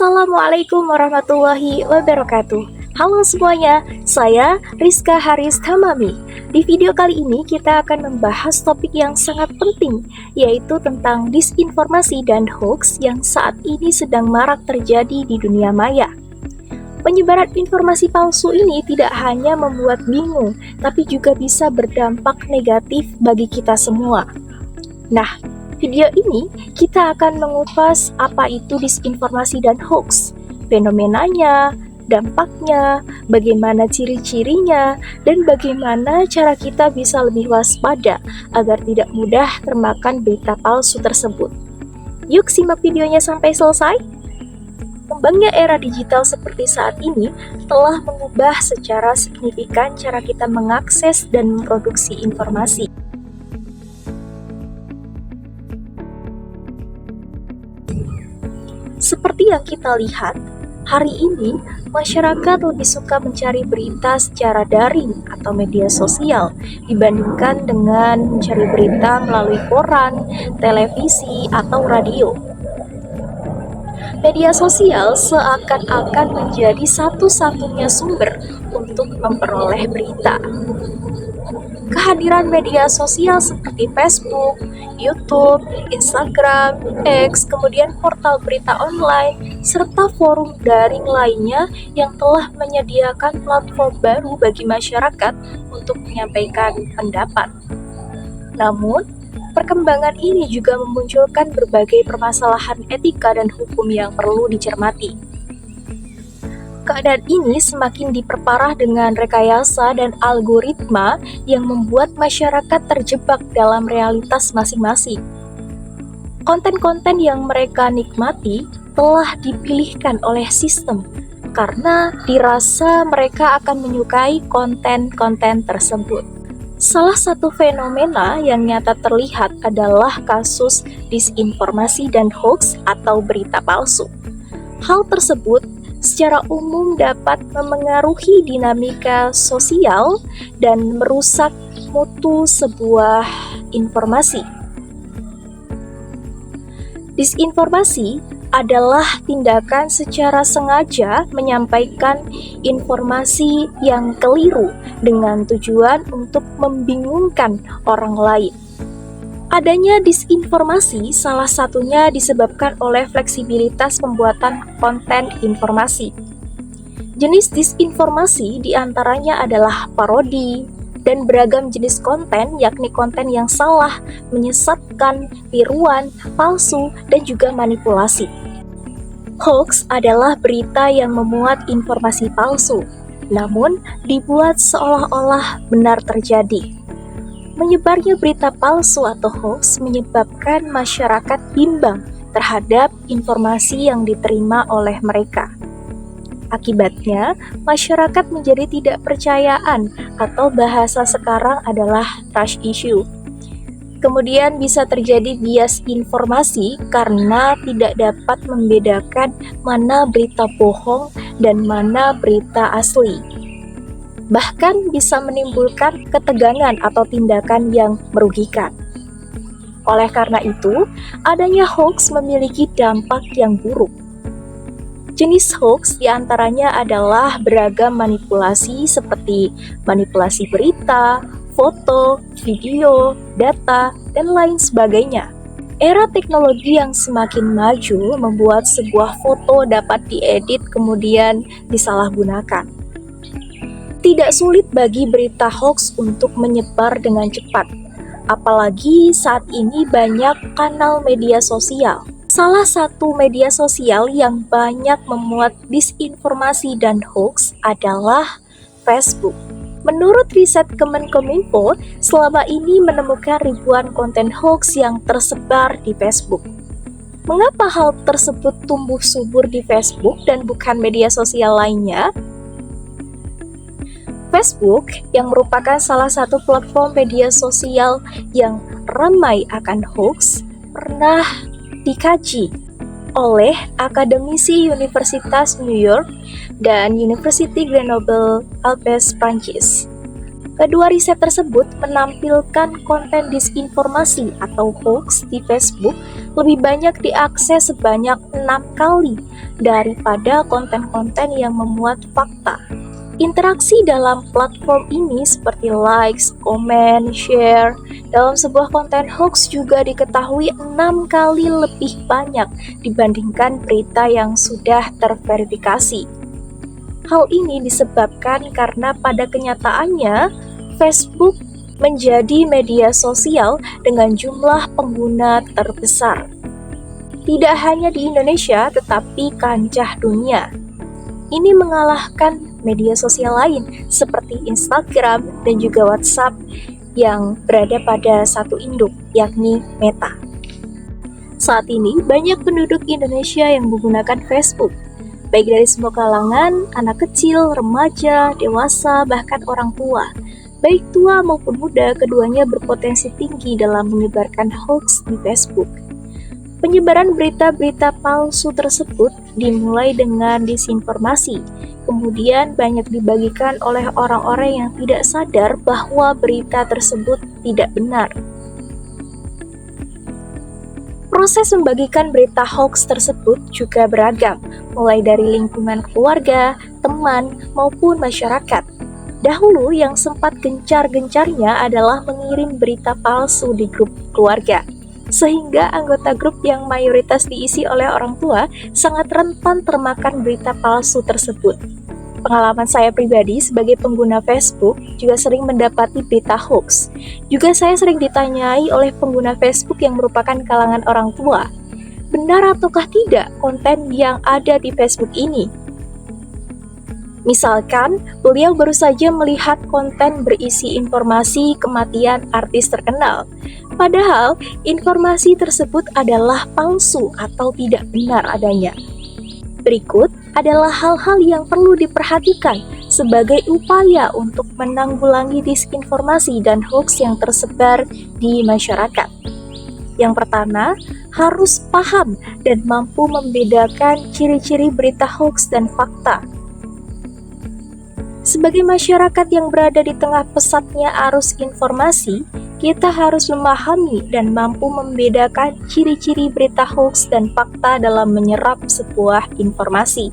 Assalamualaikum warahmatullahi wabarakatuh. Halo semuanya, saya Rizka Haris Tamami. Di video kali ini kita akan membahas topik yang sangat penting, yaitu tentang disinformasi dan hoax yang saat ini sedang marak terjadi di dunia maya. Penyebaran informasi palsu ini tidak hanya membuat bingung, tapi juga bisa berdampak negatif bagi kita semua. Nah, video ini kita akan mengupas apa itu disinformasi dan hoax, fenomenanya, dampaknya, bagaimana ciri-cirinya, dan bagaimana cara kita bisa lebih waspada agar tidak mudah termakan berita palsu tersebut. Yuk simak videonya sampai selesai. Kembangnya era digital seperti saat ini telah mengubah secara signifikan cara kita mengakses dan memproduksi informasi. Seperti yang kita lihat, hari ini masyarakat lebih suka mencari berita secara daring atau media sosial dibandingkan dengan mencari berita melalui koran, televisi, atau radio. Media sosial seakan-akan menjadi satu-satunya sumber untuk memperoleh berita. Kehadiran media sosial seperti Facebook, YouTube, Instagram, X, kemudian portal berita online, serta forum daring lainnya yang telah menyediakan platform baru bagi masyarakat untuk menyampaikan pendapat. Namun, perkembangan ini juga memunculkan berbagai permasalahan etika dan hukum yang perlu dicermati. Keadaan ini semakin diperparah dengan rekayasa dan algoritma yang membuat masyarakat terjebak dalam realitas masing-masing. Konten-konten yang mereka nikmati telah dipilihkan oleh sistem karena dirasa mereka akan menyukai konten-konten tersebut. Salah satu fenomena yang nyata terlihat adalah kasus disinformasi dan hoax atau berita palsu. Hal tersebut secara umum dapat memengaruhi dinamika sosial dan merusak mutu sebuah informasi. Disinformasi adalah tindakan secara sengaja menyampaikan informasi yang keliru dengan tujuan untuk membingungkan orang lain. Adanya disinformasi salah satunya disebabkan oleh fleksibilitas pembuatan konten informasi. Jenis disinformasi diantaranya adalah parodi dan beragam jenis konten, yakni konten yang salah, menyesatkan, tiruan, palsu, dan juga manipulasi. Hoax adalah berita yang memuat informasi palsu, namun dibuat seolah-olah benar terjadi. Menyebarnya berita palsu atau hoax menyebabkan masyarakat bimbang terhadap informasi yang diterima oleh mereka. Akibatnya, masyarakat menjadi tidak percayaan atau bahasa sekarang adalah trust issue. Kemudian bisa terjadi bias informasi karena tidak dapat membedakan mana berita bohong dan mana berita asli. Bahkan bisa menimbulkan ketegangan atau tindakan yang merugikan. Oleh karena itu, adanya hoax memiliki dampak yang buruk. Jenis hoax diantaranya adalah beragam manipulasi seperti manipulasi berita, foto, video, data, dan lain sebagainya. Era teknologi yang semakin maju membuat sebuah foto dapat diedit kemudian disalahgunakan. Tidak sulit bagi berita hoax untuk menyebar dengan cepat, apalagi saat ini banyak kanal media sosial. Salah satu media sosial yang banyak memuat disinformasi dan hoax adalah Facebook. Menurut riset Kemenkominfo, selama ini menemukan ribuan konten hoax yang tersebar di Facebook. Mengapa hal tersebut tumbuh subur di Facebook dan bukan media sosial lainnya? Facebook, yang merupakan salah satu platform media sosial yang ramai akan hoax, pernah dikaji oleh akademisi Universitas New York dan University Grenoble, Alpes, Prancis. Kedua riset tersebut menampilkan konten disinformasi atau hoax di Facebook lebih banyak diakses sebanyak 6 kali daripada konten-konten yang memuat fakta. Interaksi dalam platform ini seperti likes, komen, share dalam sebuah konten hoax juga diketahui 6 kali lebih banyak dibandingkan berita yang sudah terverifikasi. Hal ini disebabkan karena pada kenyataannya Facebook menjadi media sosial dengan jumlah pengguna terbesar. Tidak hanya di Indonesia tetapi kancah dunia. Ini mengalahkan media sosial lain seperti Instagram dan juga WhatsApp yang berada pada satu induk, yakni Meta. Saat ini, banyak penduduk Indonesia yang menggunakan Facebook, baik dari semua kalangan, anak kecil, remaja, dewasa, bahkan orang tua. Baik tua maupun muda, keduanya berpotensi tinggi dalam menyebarkan hoax di Facebook. Penyebaran berita-berita palsu tersebut dimulai dengan disinformasi, kemudian banyak dibagikan oleh orang-orang yang tidak sadar bahwa berita tersebut tidak benar. Proses membagikan berita hoax tersebut juga beragam, mulai dari lingkungan keluarga, teman, maupun masyarakat. Dahulu yang sempat gencar-gencarnya adalah mengirim berita palsu di grup keluarga, sehingga anggota grup yang mayoritas diisi oleh orang tua sangat rentan termakan berita palsu tersebut. Pengalaman saya pribadi sebagai pengguna Facebook juga sering mendapati berita hoax. Juga saya sering ditanyai oleh pengguna Facebook yang merupakan kalangan orang tua, benar ataukah tidak konten yang ada di Facebook ini? Misalkan, beliau baru saja melihat konten berisi informasi kematian artis terkenal. Padahal, informasi tersebut adalah palsu atau tidak benar adanya. Berikut adalah hal-hal yang perlu diperhatikan sebagai upaya untuk menanggulangi disinformasi dan hoax yang tersebar di masyarakat. Yang pertama, harus paham dan mampu membedakan ciri-ciri berita hoax dan fakta. Sebagai masyarakat yang berada di tengah pesatnya arus informasi, kita harus memahami dan mampu membedakan ciri-ciri berita hoax dan fakta dalam menyerap sebuah informasi.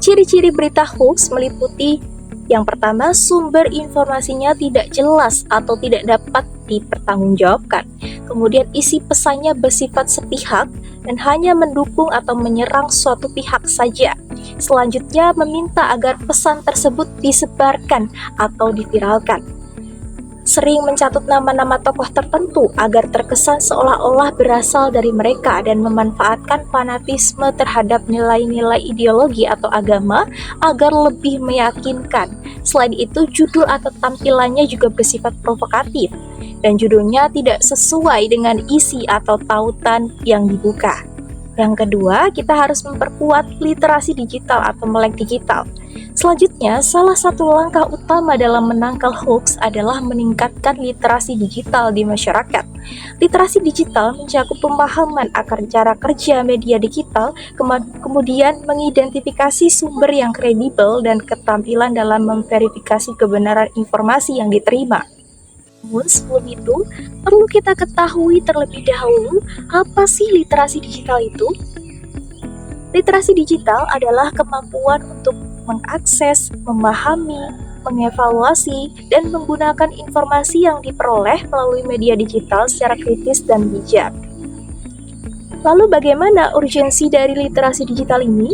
Ciri-ciri berita hoax meliputi yang pertama, sumber informasinya tidak jelas atau tidak dapat dipertanggungjawabkan. Kemudian isi pesannya bersifat sepihak dan hanya mendukung atau menyerang suatu pihak saja. Selanjutnya, meminta agar pesan tersebut disebarkan atau diviralkan. Sering mencatut nama-nama tokoh tertentu agar terkesan seolah-olah berasal dari mereka dan memanfaatkan fanatisme terhadap nilai-nilai ideologi atau agama agar lebih meyakinkan. Selain itu, judul atau tampilannya juga bersifat provokatif dan judulnya tidak sesuai dengan isi atau tautan yang dibuka. Yang kedua, kita harus memperkuat literasi digital atau melek digital. Selanjutnya, salah satu langkah utama dalam menangkal hoax adalah meningkatkan literasi digital di masyarakat. Literasi digital mencakup pemahaman akan cara kerja media digital, kemudian mengidentifikasi sumber yang kredibel dan keterampilan dalam memverifikasi kebenaran informasi yang diterima. Namun sebelum itu, perlu kita ketahui terlebih dahulu apa sih literasi digital itu? Literasi digital adalah kemampuan untuk mengakses, memahami, mengevaluasi, dan menggunakan informasi yang diperoleh melalui media digital secara kritis dan bijak. Lalu bagaimana urgensi dari literasi digital ini?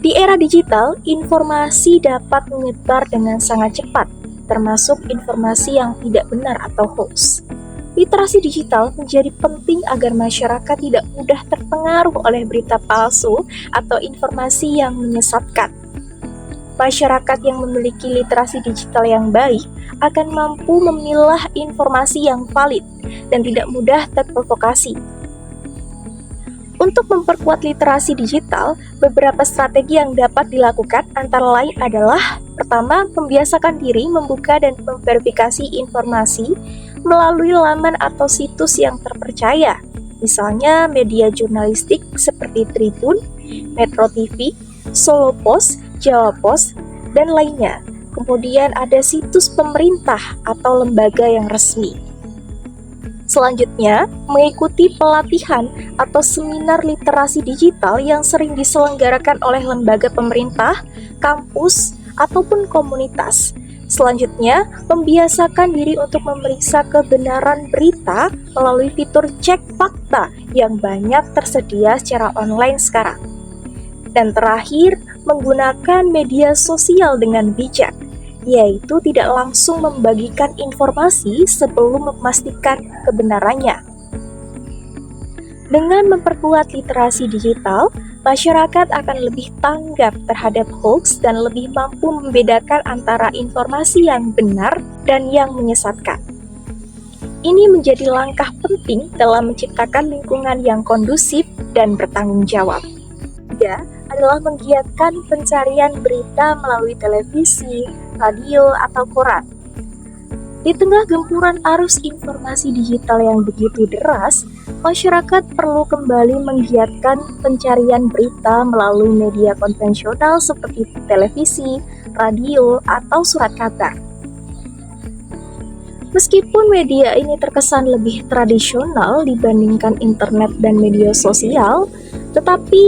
Di era digital, informasi dapat menyebar dengan sangat cepat, termasuk informasi yang tidak benar atau hoax. Literasi digital menjadi penting agar masyarakat tidak mudah terpengaruh oleh berita palsu atau informasi yang menyesatkan. Masyarakat yang memiliki literasi digital yang baik akan mampu memilah informasi yang valid dan tidak mudah terprovokasi. Untuk memperkuat literasi digital, beberapa strategi yang dapat dilakukan antara lain adalah: pertama, membiasakan diri membuka dan memverifikasi informasi melalui laman atau situs yang terpercaya, misalnya media jurnalistik seperti Tribun, Metro TV, Solo Post, Jawa Post, dan lainnya. Kemudian ada situs pemerintah atau lembaga yang resmi. Selanjutnya, mengikuti pelatihan atau seminar literasi digital yang sering diselenggarakan oleh lembaga pemerintah, kampus, ataupun komunitas. Selanjutnya, membiasakan diri untuk memeriksa kebenaran berita melalui fitur cek fakta yang banyak tersedia secara online sekarang. Dan terakhir, menggunakan media sosial dengan bijak, yaitu tidak langsung membagikan informasi sebelum memastikan kebenarannya. Dengan memperkuat literasi digital, masyarakat akan lebih tanggap terhadap hoax dan lebih mampu membedakan antara informasi yang benar dan yang menyesatkan. Ini menjadi langkah penting dalam menciptakan lingkungan yang kondusif dan bertanggung jawab. Ketiga adalah menggiatkan pencarian berita melalui televisi, radio, atau koran. Di tengah gempuran arus informasi digital yang begitu deras, masyarakat perlu kembali menggiatkan pencarian berita melalui media konvensional seperti televisi, radio, atau surat kabar. Meskipun media ini terkesan lebih tradisional dibandingkan internet dan media sosial, tetapi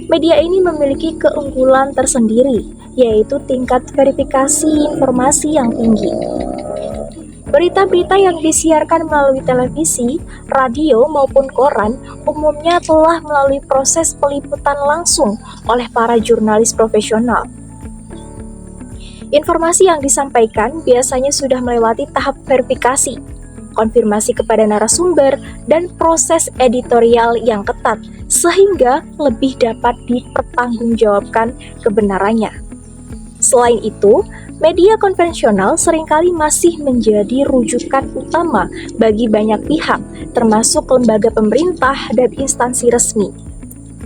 media ini memiliki keunggulan tersendiri, yaitu tingkat verifikasi informasi yang tinggi. Berita-berita yang disiarkan melalui televisi, radio, maupun koran umumnya telah melalui proses peliputan langsung oleh para jurnalis profesional. Informasi yang disampaikan biasanya sudah melewati tahap verifikasi, konfirmasi kepada narasumber, dan proses editorial yang ketat, sehingga lebih dapat dipertanggungjawabkan kebenarannya. Selain itu, media konvensional seringkali masih menjadi rujukan utama bagi banyak pihak, termasuk lembaga pemerintah dan instansi resmi.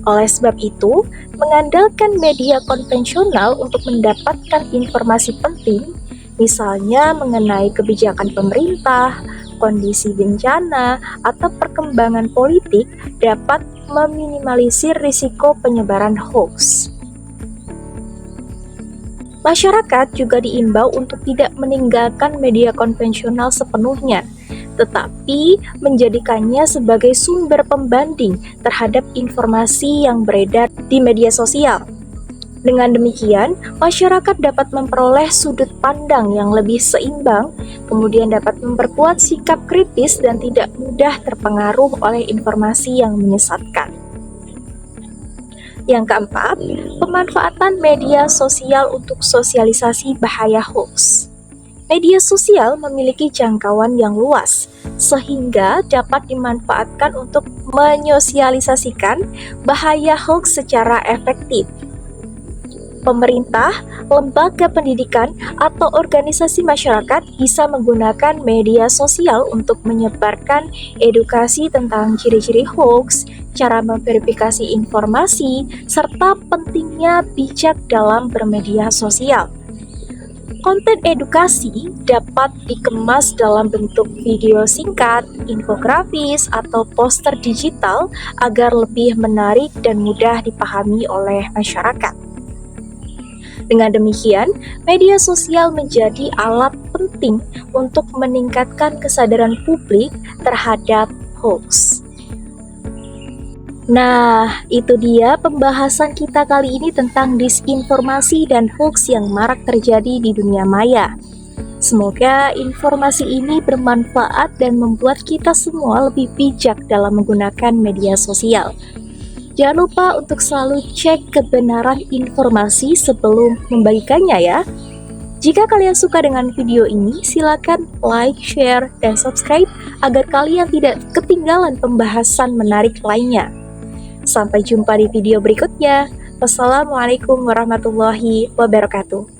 Oleh sebab itu, mengandalkan media konvensional untuk mendapatkan informasi penting, misalnya mengenai kebijakan pemerintah, kondisi bencana, atau perkembangan politik, dapat meminimalisir risiko penyebaran hoax. Masyarakat juga diimbau untuk tidak meninggalkan media konvensional sepenuhnya, tetapi menjadikannya sebagai sumber pembanding terhadap informasi yang beredar di media sosial. Dengan demikian, masyarakat dapat memperoleh sudut pandang yang lebih seimbang, kemudian dapat memperkuat sikap kritis dan tidak mudah terpengaruh oleh informasi yang menyesatkan. Yang keempat, pemanfaatan media sosial untuk sosialisasi bahaya hoax. Media sosial memiliki jangkauan yang luas, sehingga dapat dimanfaatkan untuk menyosialisasikan bahaya hoax secara efektif. Pemerintah, lembaga pendidikan, atau organisasi masyarakat bisa menggunakan media sosial untuk menyebarkan edukasi tentang ciri-ciri hoax, cara memverifikasi informasi, serta pentingnya bijak dalam bermedia sosial. Konten edukasi dapat dikemas dalam bentuk video singkat, infografis, atau poster digital agar lebih menarik dan mudah dipahami oleh masyarakat. Dengan demikian, media sosial menjadi alat penting untuk meningkatkan kesadaran publik terhadap hoax. Nah, itu dia pembahasan kita kali ini tentang disinformasi dan hoax yang marak terjadi di dunia maya. Semoga informasi ini bermanfaat dan membuat kita semua lebih bijak dalam menggunakan media sosial. Jangan lupa untuk selalu cek kebenaran informasi sebelum membagikannya ya. Jika kalian suka dengan video ini, silakan like, share, dan subscribe agar kalian tidak ketinggalan pembahasan menarik lainnya. Sampai jumpa di video berikutnya. Wassalamualaikum warahmatullahi wabarakatuh.